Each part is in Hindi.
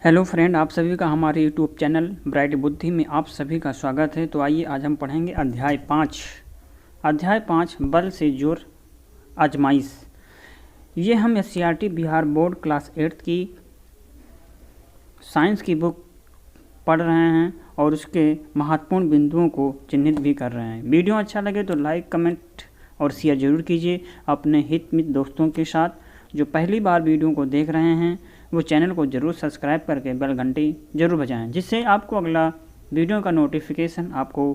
हेलो फ्रेंड, आप सभी का हमारे यूट्यूब चैनल ब्राइट बुद्धि में आप सभी का स्वागत है। तो आइए आज हम पढ़ेंगे अध्याय 5 बल से जोर आजमाइश। ये हम SCERT बिहार बोर्ड क्लास 8 की साइंस की बुक पढ़ रहे हैं और उसके महत्वपूर्ण बिंदुओं को चिन्हित भी कर रहे हैं। वीडियो अच्छा लगे तो लाइक, कमेंट और शेयर जरूर कीजिए अपने हित मित्र दोस्तों के साथ। जो पहली बार वीडियो को देख रहे हैं वो चैनल को ज़रूर सब्सक्राइब करके बेल घंटी ज़रूर बजाएं, जिससे आपको अगला वीडियो का नोटिफिकेशन आपको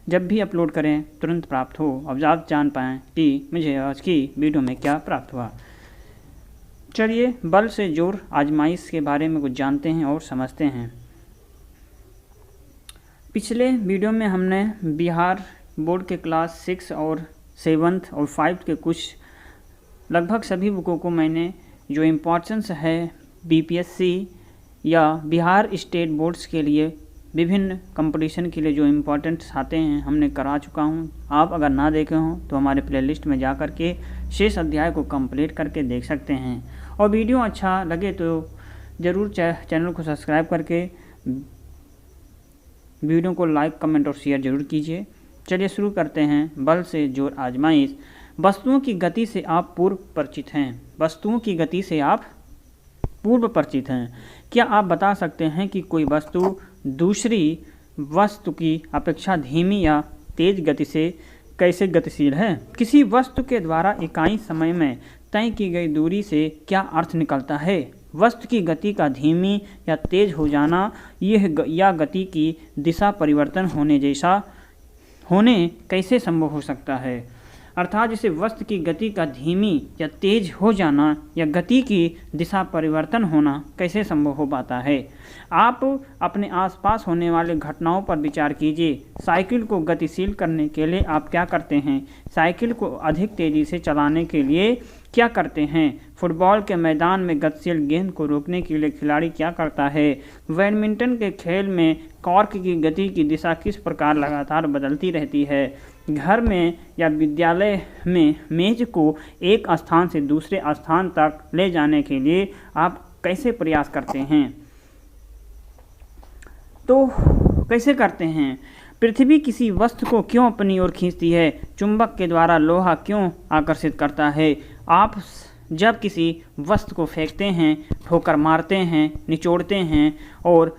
जब भी अपलोड करें तुरंत प्राप्त हो और आप जान पाएँ कि मुझे आज की वीडियो में क्या प्राप्त हुआ। चलिए बल से जोर आजमाइश के बारे में कुछ जानते हैं और समझते हैं। पिछले वीडियो में हमने बिहार बोर्ड के क्लास 6 और 7 और 5 के कुछ लगभग सभी बुकों को मैंने जो इम्पोर्टेंस है BPSC या बिहार स्टेट बोर्ड्स के लिए विभिन्न कंपटीशन के लिए जो इम्पोर्टेंट्स आते हैं हमने करा चुका हूं। आप अगर ना देखे हों तो हमारे प्लेलिस्ट में जा कर के शेष अध्याय को कंप्लीट करके देख सकते हैं। और वीडियो अच्छा लगे तो ज़रूर चैनल को सब्सक्राइब करके वीडियो को लाइक, कमेंट और शेयर जरूर कीजिए। चलिए शुरू करते हैं। बल से जोर आजमाइश। वस्तुओं की गति से आप पूर्व परिचित हैं। वस्तुओं की गति से आप पूर्व परिचित हैं। क्या आप बता सकते हैं कि कोई वस्तु दूसरी वस्तु की अपेक्षा धीमी या तेज गति से कैसे गतिशील है? किसी वस्तु के द्वारा इकाई समय में तय की गई दूरी से क्या अर्थ निकलता है? वस्तु की गति का धीमी या तेज हो जाना या गति की दिशा परिवर्तन होने कैसे संभव हो सकता है? अर्थात जैसे वस्तु की गति का धीमी या तेज हो जाना या गति की दिशा परिवर्तन होना कैसे संभव हो पाता है? आप अपने आसपास होने वाले घटनाओं पर विचार कीजिए। साइकिल को गतिशील करने के लिए आप क्या करते हैं? साइकिल को अधिक तेजी से चलाने के लिए क्या करते हैं? फुटबॉल के मैदान में गतिशील गेंद को रोकने के लिए खिलाड़ी क्या करता है? बैडमिंटन के खेल में कॉर्क की गति की दिशा किस प्रकार लगातार बदलती रहती है? घर में या विद्यालय में मेज को एक स्थान से दूसरे स्थान तक ले जाने के लिए आप कैसे प्रयास करते हैं? तो कैसे करते हैं? पृथ्वी किसी वस्तु को क्यों अपनी ओर खींचती है? चुंबक के द्वारा लोहा क्यों आकर्षित करता है? आप जब किसी वस्तु को फेंकते हैं, ठोकर मारते हैं, निचोड़ते हैं और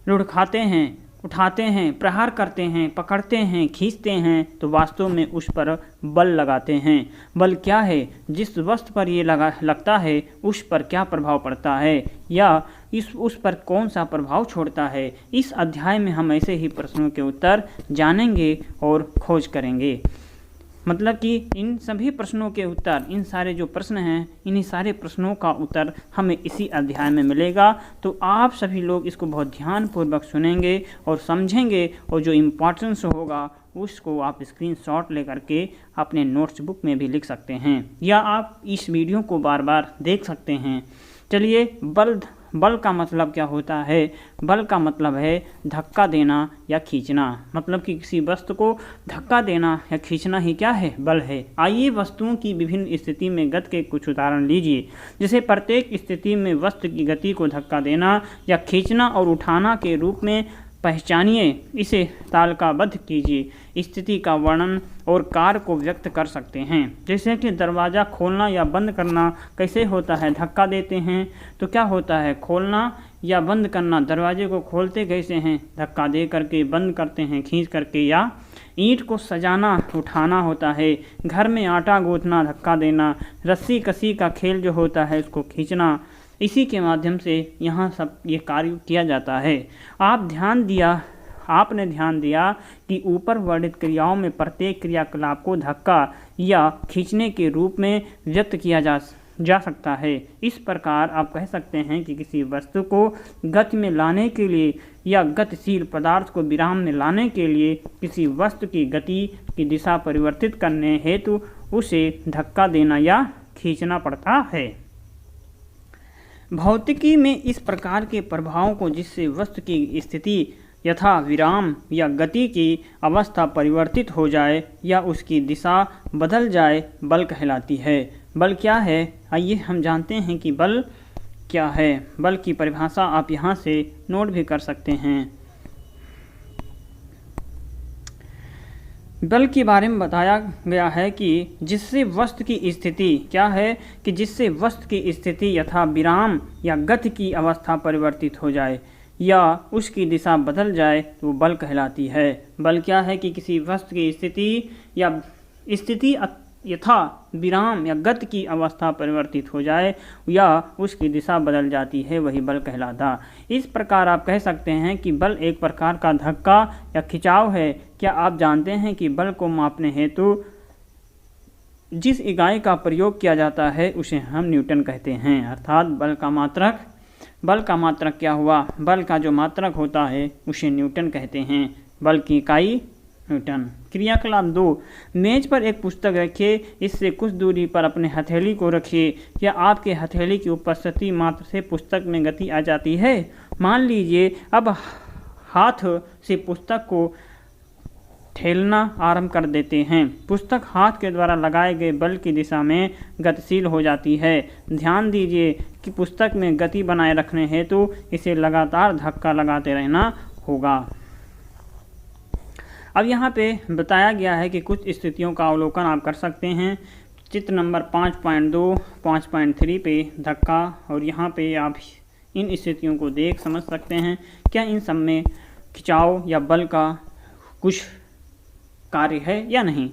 लुढ़काते हैं, उठाते हैं, प्रहार करते हैं, पकड़ते हैं, खींचते हैं, तो वास्तव में उस पर बल लगाते हैं। बल क्या है? जिस वस्तु पर ये लगता है उस पर क्या प्रभाव पड़ता है या उस पर कौन सा प्रभाव छोड़ता है? इस अध्याय में हम ऐसे ही प्रश्नों के उत्तर जानेंगे और खोज करेंगे। मतलब कि इन सभी प्रश्नों के उत्तर, इन सारे जो प्रश्न हैं, इन्हीं सारे प्रश्नों का उत्तर हमें इसी अध्याय में मिलेगा। तो आप सभी लोग इसको बहुत ध्यानपूर्वक सुनेंगे और समझेंगे और जो इम्पोर्टेंस होगा उसको आप स्क्रीनशॉट लेकर के अपने नोट्स बुक में भी लिख सकते हैं या आप इस वीडियो को बार बार देख सकते हैं। चलिए, बल का मतलब क्या होता है? बल का मतलब है धक्का देना या खींचना। मतलब कि किसी वस्तु को धक्का देना या खींचना ही क्या है? बल है। आइए वस्तुओं की विभिन्न स्थिति में गति के कुछ उदाहरण लीजिए। जैसे प्रत्येक स्थिति में वस्तु की गति को धक्का देना या खींचना और उठाना के रूप में पहचानिए। इसे तालिकाबद्ध कीजिए। स्थिति का वर्णन और कार्य को व्यक्त कर सकते हैं। जैसे कि दरवाज़ा खोलना या बंद करना कैसे होता है? धक्का देते हैं तो क्या होता है? खोलना या बंद करना। दरवाजे को खोलते कैसे हैं? धक्का दे करके बंद करते हैं, खींच करके। या ईंट को सजाना उठाना होता है। घर में आटा गूंथना धक्का देना। रस्सी कसी का खेल जो होता है उसको खींचना। इसी के माध्यम से यहाँ सब ये कार्य किया जाता है। आपने ध्यान दिया कि ऊपर वर्णित क्रियाओं में प्रत्येक क्रियाकलाप को धक्का या खींचने के रूप में व्यक्त किया जा सकता है। इस प्रकार आप कह सकते हैं कि किसी वस्तु को गति में लाने के लिए या गतिशील पदार्थ को विराम में लाने के लिए किसी वस्तु की गति की दिशा परिवर्तित करने हेतु उसे धक्का देना या खींचना पड़ता है। भौतिकी में इस प्रकार के प्रभावों को, जिससे वस्तु की स्थिति यथा विराम या गति की अवस्था परिवर्तित हो जाए या उसकी दिशा बदल जाए, बल कहलाती है। बल क्या है? आइए हम जानते हैं कि बल क्या है। बल की परिभाषा आप यहाँ से नोट भी कर सकते हैं। बल के बारे में बताया गया है कि जिससे वस्तु की स्थिति क्या है कि जिससे वस्तु की स्थिति यथा विराम या गति की अवस्था परिवर्तित हो जाए या उसकी दिशा बदल जाए तो बल कहलाती है। बल क्या है कि किसी वस्तु की स्थिति यथा विराम या गति की अवस्था परिवर्तित हो जाए या उसकी दिशा बदल जाती है, वही बल कहलाता। इस प्रकार आप कह सकते हैं कि बल एक प्रकार का धक्का या खिंचाव है। क्या आप जानते हैं कि बल को मापने हेतु जिस इकाई का प्रयोग किया जाता है उसे हम न्यूटन कहते हैं। अर्थात बल का मात्रक क्या हुआ? बल का जो मात्रक होता है उसे न्यूटन कहते हैं। बल की इकाई न्यूटन। क्रियाकलाप 2, मेज पर एक पुस्तक रखिए, इससे कुछ दूरी पर अपने हथेली को रखिए। क्या आपके हथेली की उपस्थिति मात्र से पुस्तक में गति आ जाती है? मान लीजिए अब हाथ से पुस्तक को ठेलना आरंभ कर देते हैं। पुस्तक हाथ के द्वारा लगाए गए बल की दिशा में गतिशील हो जाती है। ध्यान दीजिए कि पुस्तक में गति बनाए रखने हेतु इसे लगातार धक्का लगाते रहना होगा। अब यहाँ पे बताया गया है कि कुछ स्थितियों का अवलोकन आप कर सकते हैं। चित्र नंबर 5.2, 5.3 पे धक्का, और यहाँ पे आप इन स्थितियों को देख समझ सकते हैं। क्या इन सब में खिंचाव या बल का कुछ कार्य है या नहीं।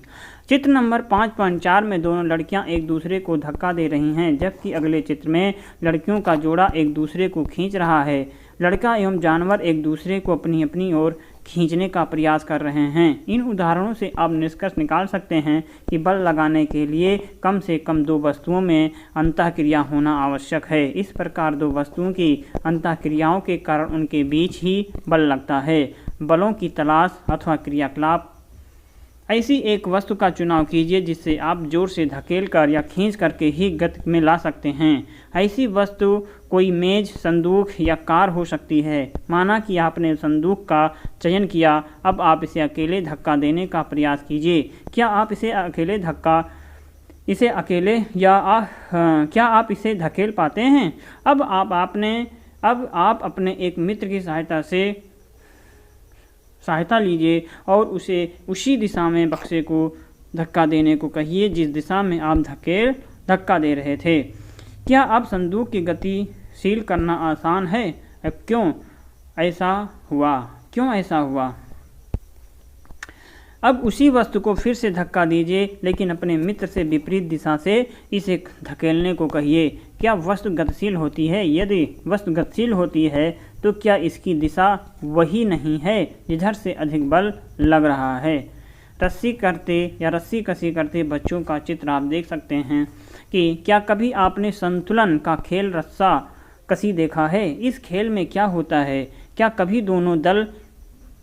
चित्र नंबर 5.4 में दोनों लड़कियां एक दूसरे को धक्का दे रही हैं, जबकि अगले चित्र में लड़कियों का जोड़ा एक दूसरे को खींच रहा है। लड़का एवं जानवर एक दूसरे को अपनी अपनी ओर खींचने का प्रयास कर रहे हैं। इन उदाहरणों से आप निष्कर्ष निकाल सकते हैं कि बल लगाने के लिए कम से कम दो वस्तुओं में अंतःक्रिया होना आवश्यक है। इस प्रकार दो वस्तुओं की अंतःक्रियाओं के कारण उनके बीच ही बल लगता है। बलों की तलाश अथवा क्रियाकलाप। ऐसी एक वस्तु का चुनाव कीजिए जिससे आप जोर से धकेल कर या खींच करके ही गति में ला सकते हैं। ऐसी वस्तु कोई मेज, संदूक या कार हो सकती है। माना कि आपने संदूक का चयन किया, अब आप इसे अकेले धक्का देने का प्रयास कीजिए। क्या आप इसे धकेल पाते हैं? अब आप अपने एक मित्र की सहायता लीजिए और उसे उसी दिशा में बक्से को धक्का देने को कहिए जिस दिशा में आप धक्का दे रहे थे। क्या अब संदूक की गतिशील करना आसान है? क्यों ऐसा हुआ? अब उसी वस्तु को फिर से धक्का दीजिए, लेकिन अपने मित्र से विपरीत दिशा से इसे धकेलने को कहिए। क्या वस्तु गतिशील होती है? यदि वस्तु गतिशील होती है तो क्या इसकी दिशा वही नहीं है जिधर से अधिक बल लग रहा है? रस्सी कसी करते बच्चों का चित्र आप देख सकते हैं कि क्या कभी आपने संतुलन का खेल रस्सा कसी देखा है? इस खेल में क्या होता है? क्या कभी दोनों दल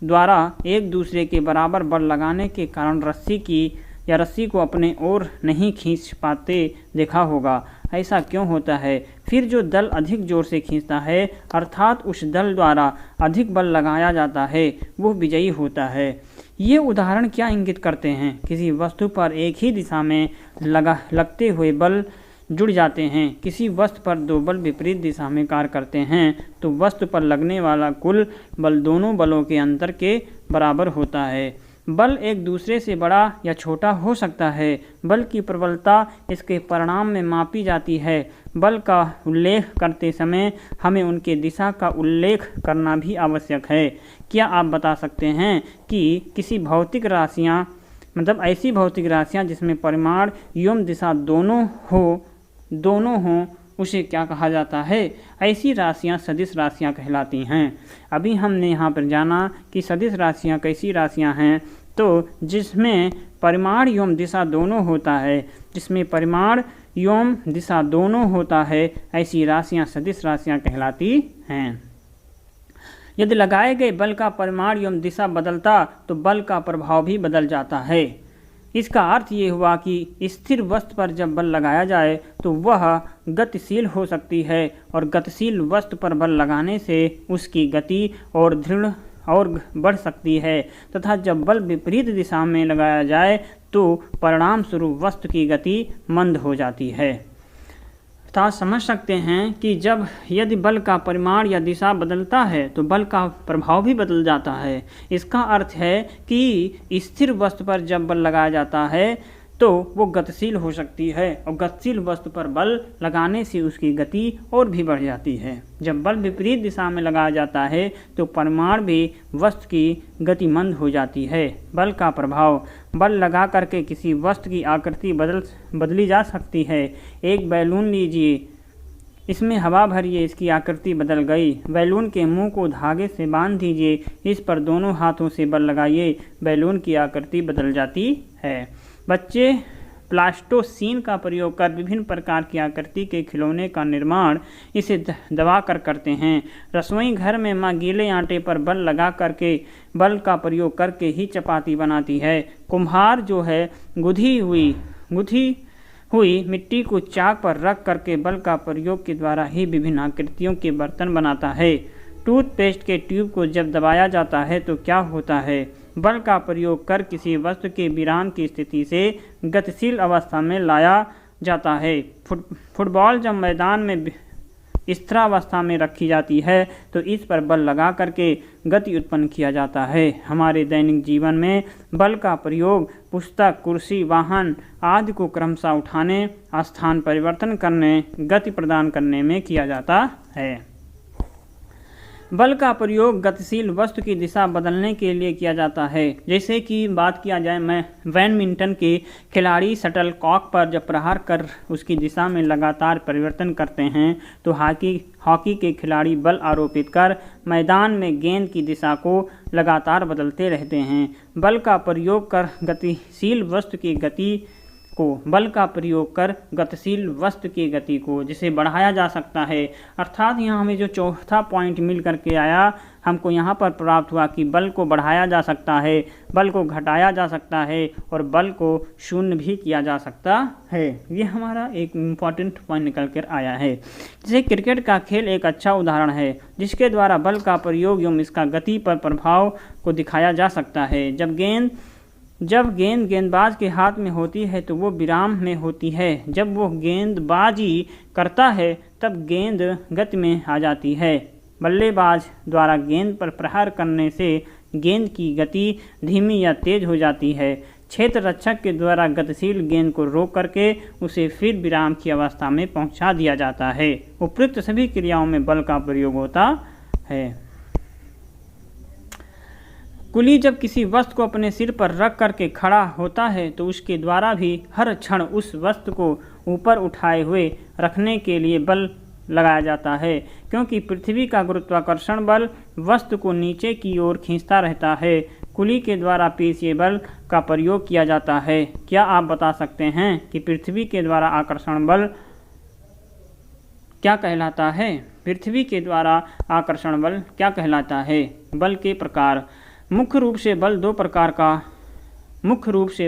द्वारा एक दूसरे के बराबर बल लगाने के कारण रस्सी को अपने ओर नहीं खींच पाते देखा होगा? ऐसा क्यों होता है? फिर जो दल अधिक जोर से खींचता है, अर्थात उस दल द्वारा अधिक बल लगाया जाता है, वो विजयी होता है। ये उदाहरण क्या इंगित करते हैं? किसी वस्तु पर एक ही दिशा में लगते हुए बल जुड़ जाते हैं। किसी वस्तु पर दो बल विपरीत दिशा में कार्य करते हैं तो वस्तु पर लगने वाला कुल बल दोनों बलों के अंतर के बराबर होता है। बल एक दूसरे से बड़ा या छोटा हो सकता है। बल की प्रबलता इसके परिणाम में मापी जाती है। बल का उल्लेख करते समय हमें उनके दिशा का उल्लेख करना भी आवश्यक है। क्या आप बता सकते हैं कि किसी ऐसी भौतिक राशियाँ जिसमें परिमाण एवं दिशा दोनों हों उसे क्या कहा जाता है? ऐसी राशियाँ सदिश राशियाँ कहलाती हैं। अभी हमने यहाँ पर जाना कि सदिश राशियाँ कैसी राशियाँ हैं, तो जिसमें परिमाण एवं दिशा दोनों होता है, ऐसी राशियाँ सदिश राशियाँ कहलाती हैं। यदि लगाए गए बल का परिमाण एवं दिशा बदलता तो बल का प्रभाव भी बदल जाता है। इसका अर्थ ये हुआ कि स्थिर वस्तु पर जब बल लगाया जाए तो वह गतिशील हो सकती है और गतिशील वस्तु पर बल लगाने से उसकी गति और दृढ़ और बढ़ सकती है, तथा जब बल विपरीत दिशा में लगाया जाए तो परिणाम स्वरूप वस्तु की गति मंद हो जाती है। अर्थात समझ सकते हैं कि जब यदि बल का परिमाण या दिशा बदलता है तो बल का प्रभाव भी बदल जाता है। इसका अर्थ है कि स्थिर वस्तु पर जब बल लगाया जाता है तो वो गतिशील हो सकती है और गतिशील वस्तु पर बल लगाने से उसकी गति और भी बढ़ जाती है। जब बल विपरीत दिशा में लगाया जाता है तो परिमाण भी वस्तु की गति मंद हो जाती है। बल का प्रभाव, बल लगा करके किसी वस्तु की आकृति बदली जा सकती है। एक बैलून लीजिए, इसमें हवा भरिए, इसकी आकृति बदल गई। बैलून के मुंह को धागे से बांध दीजिए, इस पर दोनों हाथों से बल लगाइए, बैलून की आकृति बदल जाती है। बच्चे प्लास्टोसीन का प्रयोग कर विभिन्न प्रकार की आकृति के खिलौने का निर्माण इसे दबा कर करते हैं। रसोई घर में माँ गीले आटे पर बल लगा करके, बल का प्रयोग करके ही चपाती बनाती है। कुम्हार जो है गुंधी हुई मिट्टी को चाक पर रख करके बल का प्रयोग के द्वारा ही विभिन्न आकृतियों के बर्तन बनाता है। टूथपेस्ट के ट्यूब को जब दबाया जाता है तो क्या होता है? बल का प्रयोग कर किसी वस्तु के विराम की स्थिति से गतिशील अवस्था में लाया जाता है। फुटबॉल जब मैदान में स्थिरावस्था में रखी जाती है तो इस पर बल लगा करके गति उत्पन्न किया जाता है। हमारे दैनिक जीवन में बल का प्रयोग पुस्तक, कुर्सी, वाहन आदि को क्रमशः उठाने, स्थान परिवर्तन करने, गति प्रदान करने में किया जाता है। बल का प्रयोग गतिशील वस्तु की दिशा बदलने के लिए किया जाता है। जैसे कि बात किया जाए, बैडमिंटन के खिलाड़ी शटल कॉक पर जब प्रहार कर उसकी दिशा में लगातार परिवर्तन करते हैं तो हॉकी के खिलाड़ी बल आरोपित कर मैदान में गेंद की दिशा को लगातार बदलते रहते हैं। बल का प्रयोग कर गतिशील वस्तु की गति को जिसे बढ़ाया जा सकता है। अर्थात यहाँ हमें जो चौथा पॉइंट मिल करके आया, हमको यहाँ पर प्राप्त हुआ कि बल को बढ़ाया जा सकता है, बल को घटाया जा सकता है और बल को शून्य भी किया जा सकता है। ये हमारा एक इम्पॉर्टेंट पॉइंट निकल कर आया है। जैसे क्रिकेट का खेल एक अच्छा उदाहरण है जिसके द्वारा बल का प्रयोग एवं इसका गति पर प्रभाव को दिखाया जा सकता है। जब गेंद गेंदबाज के हाथ में होती है तो वो विराम में होती है। जब वो गेंदबाजी करता है तब गेंद गति में आ जाती है। बल्लेबाज द्वारा गेंद पर प्रहार करने से गेंद की गति धीमी या तेज हो जाती है। क्षेत्र रक्षक के द्वारा गतिशील गेंद को रोक करके उसे फिर विराम की अवस्था में पहुंचा दिया जाता है। उपयुक्त सभी क्रियाओं में बल का प्रयोग होता है। कुली जब किसी वस्तु को अपने सिर पर रख करके खड़ा होता है तो उसके द्वारा भी हर क्षण उस वस्तु को ऊपर उठाए हुए रखने के लिए बल लगाया जाता है, क्योंकि पृथ्वी का गुरुत्वाकर्षण बल वस्तु को नीचे की ओर खींचता रहता है। कुली के द्वारा पेशीय बल का प्रयोग किया जाता है। क्या आप बता सकते हैं कि पृथ्वी के द्वारा आकर्षण बल क्या कहलाता है? पृथ्वी के द्वारा आकर्षण बल क्या कहलाता है? बल के प्रकार। मुख्य रूप से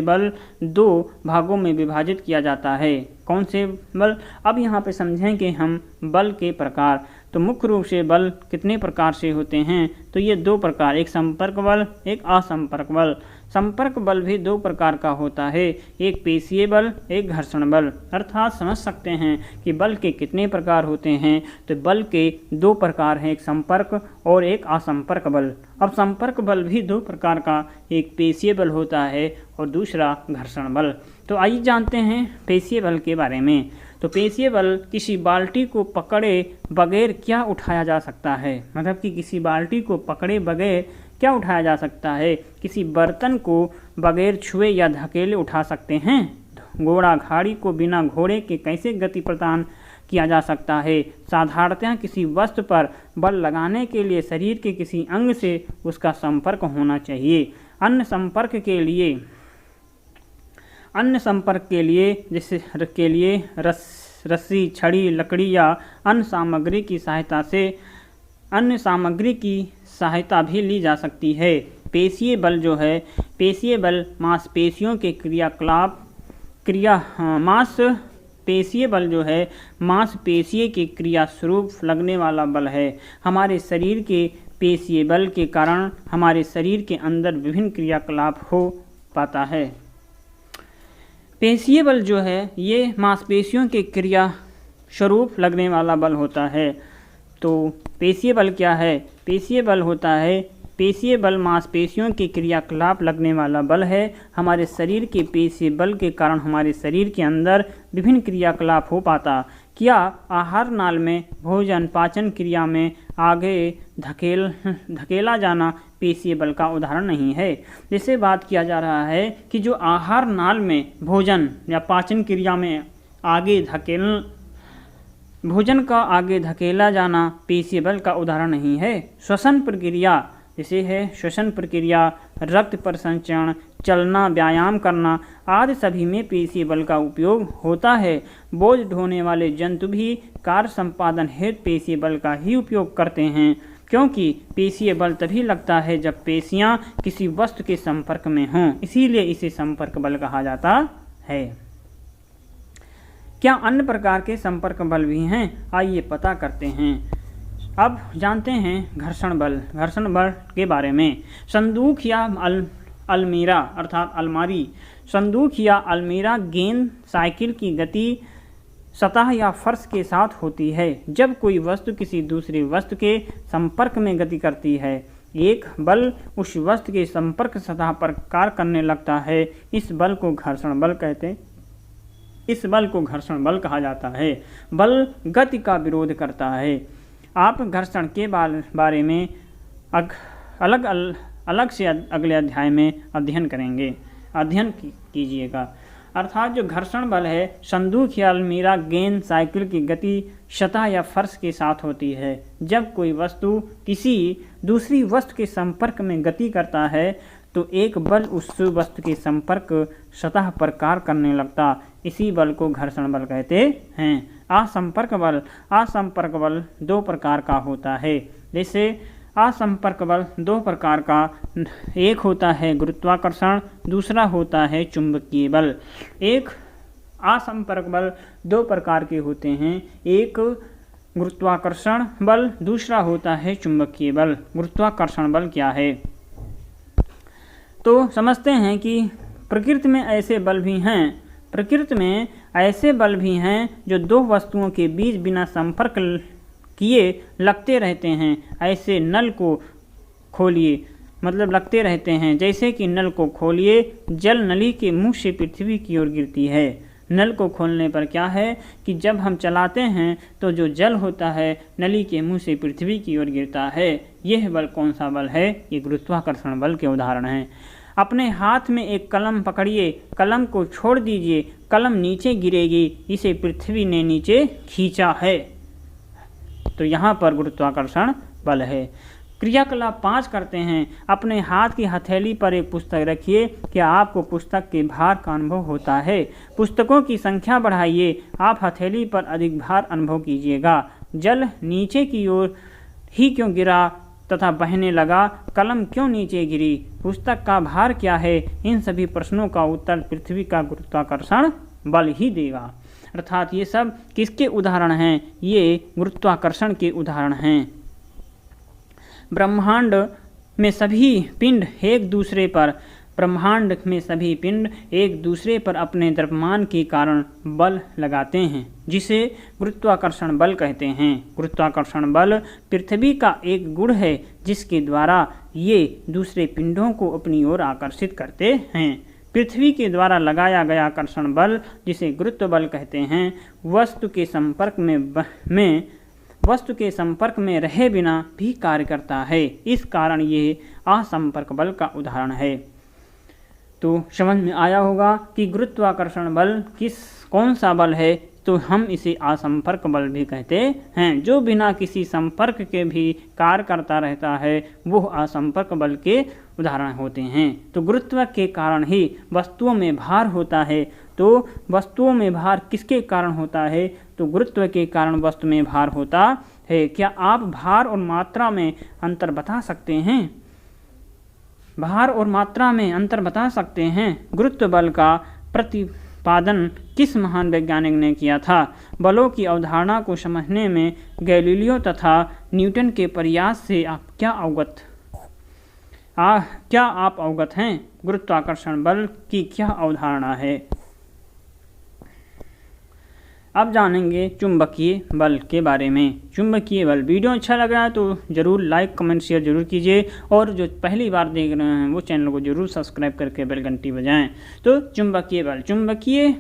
बल दो भागों में विभाजित किया जाता है। कौन से बल? अब यहाँ पे समझेंगे हम बल के प्रकार। तो मुख्य रूप से बल कितने प्रकार से होते हैं? तो ये दो प्रकार, एक संपर्क बल, एक असंपर्क बल। संपर्क बल भी दो प्रकार का होता है, एक पेशीय बल, एक घर्षण बल। अर्थात समझ सकते हैं कि बल के कितने प्रकार होते हैं। तो बल के दो प्रकार हैं, एक संपर्क और एक असंपर्क बल। अब संपर्क बल भी दो प्रकार का, एक पेशीय बल होता है और दूसरा घर्षण बल। तो आइए जानते हैं पेशीय बल के बारे में। तो पेशीय बल किसी बाल्टी को पकड़े बगैर क्या उठाया जा सकता है? मतलब कि किसी बाल्टी को पकड़े बगैर क्या उठाया जा सकता है? किसी बर्तन को बगैर छुए या धकेले उठा सकते हैं। घोड़ा गाड़ी को बिना घोड़े के कैसे गति प्रदान किया जा सकता है? साधारणतः किसी वस्तु पर बल लगाने के लिए शरीर के किसी अंग से उसका संपर्क होना चाहिए। अन्य संपर्क के लिए रस्सी, छड़ी, लकड़ी या अन्य सामग्री की सहायता भी ली जा सकती है। पेशीय बल जो है, पेशीय बल मांसपेशियों के मांसपेशीय के क्रिया स्वरूप लगने वाला बल है। हमारे शरीर के पेशीय बल के कारण हमारे शरीर के अंदर विभिन्न क्रियाकलाप हो पाता है। पेशीय बल जो है ये मांसपेशियों के क्रिया स्वरूप लगने वाला बल होता है। तो पेशीय बल क्या है? पेशीय बल होता है, पेशीय बल मांसपेशियों के क्रियाकलाप लगने वाला बल है। हमारे शरीर के पेशीय बल के कारण हमारे शरीर के अंदर विभिन्न क्रियाकलाप हो पाता। क्या आहार नाल में भोजन पाचन क्रिया में आगे धकेला जाना पेशीय बल का उदाहरण नहीं है। जैसे बात किया जा रहा है कि जो आहार नाल में भोजन या पाचन क्रिया में भोजन का आगे धकेला जाना पेशीय बल का उदाहरण नहीं है। श्वसन प्रक्रिया जैसे है श्वसन प्रक्रिया, रक्त परिसंचरण, चलना, व्यायाम करना आदि सभी में पेशीय बल का उपयोग होता है। बोझ ढोने वाले जंतु भी कार्य संपादन हेतु पेशीय बल का ही उपयोग करते हैं, क्योंकि पेशीय बल तभी लगता है जब पेशियां किसी वस्तु के संपर्क में हों, इसीलिए इसे संपर्क बल कहा जाता है। क्या अन्य प्रकार के संपर्क बल भी हैं? आइए पता करते हैं। अब जानते हैं घर्षण बल। घर्षण बल के बारे में संदूक या अलमीरा अर्थात अलमारी, संदूक या अलमीरा गेंद साइकिल की गति सतह या फर्श के साथ होती है। जब कोई वस्तु किसी दूसरी वस्तु के संपर्क में गति करती है, एक बल उस वस्तु के संपर्क सतह पर कार्य करने लगता है। इस बल को घर्षण बल कहा जाता है। बल गति का विरोध करता है। आप घर्षण के बारे में अलग से अगले अध्याय में अध्ययन कीजिएगा। अर्थात जो घर्षण बल है, संदूक या अलमीरा गेंद साइकिल की गति सतह या फर्श के साथ होती है। जब कोई वस्तु किसी दूसरी वस्तु के संपर्क में गति करता है तो एक बल उस वस्तु के संपर्क सतह पर कार्य करने लगता, इसी बल को घर्षण बल कहते हैं। असंपर्क बल दो प्रकार का होता है। जैसे असंपर्क बल दो प्रकार का, एक होता है गुरुत्वाकर्षण, दूसरा होता है चुंबकीय बल। एक असंपर्क बल दो प्रकार के होते हैं, एक गुरुत्वाकर्षण बल, दूसरा होता है चुंबकीय बल। गुरुत्वाकर्षण बल क्या है तो समझते हैं कि प्रकृति में ऐसे बल भी हैं जो दो वस्तुओं के बीच बिना संपर्क किए लगते रहते हैं। ऐसे नल को खोलिए, मतलब लगते रहते हैं। जैसे कि नल को खोलिए, जल नली के मुंह से पृथ्वी की ओर गिरती है। नल को खोलने पर क्या है कि जब हम चलाते हैं तो जो जल होता है नली के मुंह से पृथ्वी की ओर गिरता है। यह बल कौन सा बल है? ये गुरुत्वाकर्षण बल के उदाहरण हैं। अपने हाथ में एक कलम पकड़िए, कलम को छोड़ दीजिए, कलम नीचे गिरेगी, इसे पृथ्वी ने नीचे खींचा है। तो यहाँ पर गुरुत्वाकर्षण बल है। क्रियाकलाप 5 करते हैं। अपने हाथ की हथेली पर एक पुस्तक रखिए। क्या आपको पुस्तक के भार का अनुभव होता है? पुस्तकों की संख्या बढ़ाइए, आप हथेली पर अधिक भार अनुभव कीजिएगा। जल नीचे की ओर ही क्यों गिरा तथा बहने लगा? कलम क्यों नीचे गिरी? पुस्तक का भार क्या है? इन सभी प्रश्नों का उत्तर पृथ्वी का गुरुत्वाकर्षण बल ही देगा। अर्थात ये सब किसके उदाहरण हैं? ये गुरुत्वाकर्षण के उदाहरण हैं। ब्रह्मांड में सभी पिंड एक दूसरे पर अपने द्रव्यमान के कारण बल लगाते हैं, जिसे गुरुत्वाकर्षण बल कहते हैं। गुरुत्वाकर्षण बल पृथ्वी का एक गुण है, जिसके द्वारा ये दूसरे पिंडों को अपनी ओर आकर्षित करते हैं। पृथ्वी के द्वारा लगाया गया आकर्षण बल, जिसे गुरुत्व बल कहते हैं, वस्तु के संपर्क में रहे बिना भी कार्य करता है। इस कारण ये असंपर्क बल का उदाहरण है। तो समझ में आया होगा कि गुरुत्वाकर्षण बल कौन सा बल है, तो हम इसे असंपर्क बल भी कहते हैं। जो बिना किसी संपर्क के भी कार्य करता रहता है, वो असंपर्क बल के उदाहरण होते हैं। तो गुरुत्व के कारण ही वस्तुओं में भार होता है। तो वस्तुओं में भार किसके कारण होता है? तो गुरुत्व के कारण वस्तु में भार होता है। क्या आप भार और मात्रा में अंतर बता सकते हैं? भार और मात्रा में अंतर बता सकते हैं। गुरुत्व बल का प्रतिपादन किस महान वैज्ञानिक ने किया था? बलों की अवधारणा को समझने में गैलीलियो तथा न्यूटन के प्रयास से क्या आप अवगत हैं? गुरुत्वाकर्षण बल की क्या अवधारणा है? अब जानेंगे चुंबकीय बल के बारे में। चुंबकीय बल, वीडियो अच्छा लग रहा है तो ज़रूर लाइक कमेंट शेयर ज़रूर कीजिए, और जो पहली बार देख रहे हैं वो चैनल को ज़रूर सब्सक्राइब करके बेल घंटी बजाएं। तो चुंबकीय बल, चुंबकीय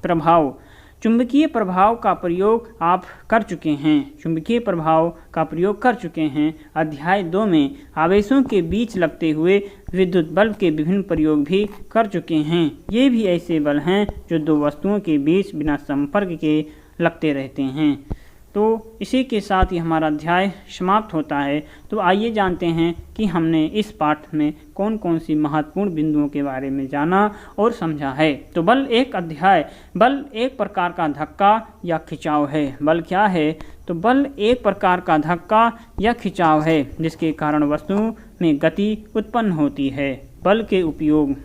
प्रभाव, चुंबकीय प्रभाव का प्रयोग आप कर चुके हैं, चुंबकीय प्रभाव का प्रयोग कर चुके हैं। अध्याय 2 में आवेशों के बीच लगते हुए विद्युत बल्ब के विभिन्न प्रयोग भी कर चुके हैं। ये भी ऐसे बल हैं जो दो वस्तुओं के बीच बिना संपर्क के लगते रहते हैं। तो इसी के साथ ही हमारा अध्याय समाप्त होता है। तो आइए जानते हैं कि हमने इस पाठ में कौन कौन सी महत्वपूर्ण बिंदुओं के बारे में जाना और समझा है। तो बल एक प्रकार का धक्का या खिंचाव है। बल क्या है? तो बल एक प्रकार का धक्का या खिंचाव है जिसके कारण वस्तु में गति उत्पन्न होती है। बल के उपयोग,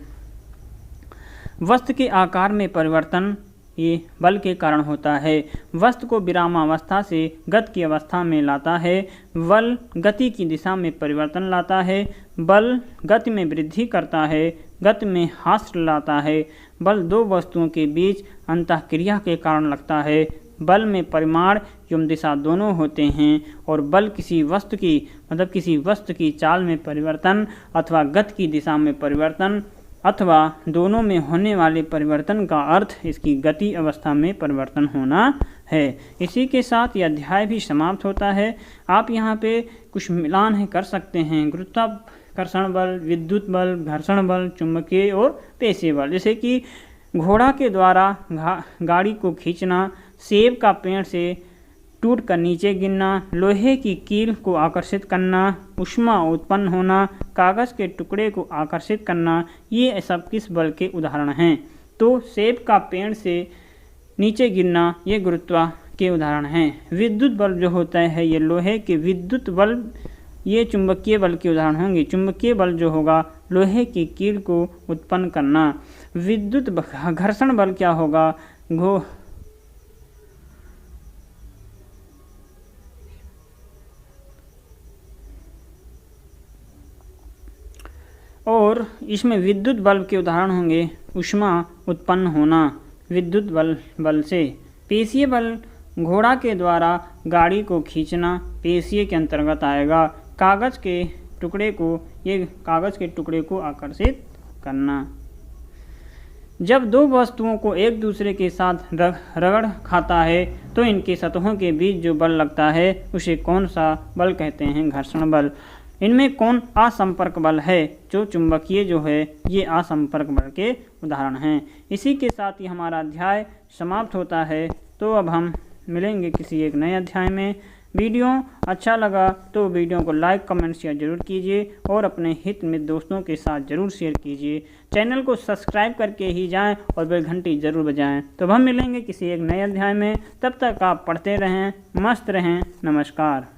वस्तु के आकार में परिवर्तन ये बल के कारण होता है। वस्तु को विरामावस्था से गति की अवस्था में लाता है। बल गति की दिशा में परिवर्तन लाता है। बल गति में वृद्धि करता है, गति में ह्रास लाता है। बल दो वस्तुओं के बीच अंतःक्रिया के कारण लगता है। बल में परिमाण एवं दिशा दोनों होते हैं, और बल किसी वस्तु की चाल में परिवर्तन अथवा गति की दिशा में परिवर्तन अथवा दोनों में होने वाले परिवर्तन का अर्थ इसकी गति अवस्था में परिवर्तन होना है। इसी के साथ यह अध्याय भी समाप्त होता है। आप यहाँ पे कुछ मिलान है कर सकते हैं, गुरुत्वाकर्षण बल, विद्युत बल, घर्षण बल, चुंबकीय और पेशीय बल। जैसे कि घोड़ा के द्वारा गाड़ी को खींचना, सेब का पेड़ से टूट कर नीचे गिरना, लोहे की कील को आकर्षित करना, ऊष्मा उत्पन्न होना, कागज़ के टुकड़े को आकर्षित करना, ये सब किस बल के उदाहरण हैं? तो सेब का पेड़ से नीचे गिरना ये गुरुत्वा के उदाहरण हैं। विद्युत बल्ब जो होता है ये लोहे के विद्युत बल्ब ये चुंबकीय बल के उदाहरण होंगे। चुंबकीय बल जो होगा लोहे की कील को उत्पन्न करना। विद्युत घर्षण बल क्या होगा? और इसमें विद्युत बल्ब के उदाहरण होंगे ऊष्मा उत्पन्न होना विद्युत बल से। पेशीय बल घोड़ा के द्वारा गाड़ी को खींचना पेशीय के अंतर्गत आएगा। कागज़ के टुकड़े को आकर्षित करना। जब दो वस्तुओं को एक दूसरे के साथ रगड़ खाता है तो इनकी सतहों के बीच जो बल लगता है उसे कौन सा बल कहते हैं? घर्षण बल। इनमें कौन असंपर्क बल है? जो चुंबकीय जो है ये असंपर्क बल के उदाहरण हैं। इसी के साथ ही हमारा अध्याय समाप्त होता है। तो अब हम मिलेंगे किसी एक नए अध्याय में। वीडियो अच्छा लगा तो वीडियो को लाइक कमेंट शेयर जरूर कीजिए, और अपने हित में दोस्तों के साथ ज़रूर शेयर कीजिए। चैनल को सब्सक्राइब करके ही जाएं और बेल घंटी ज़रूर बजाएं। तो हम मिलेंगे किसी एक नए अध्याय में। तब तक आप पढ़ते रहें, मस्त रहें। नमस्कार।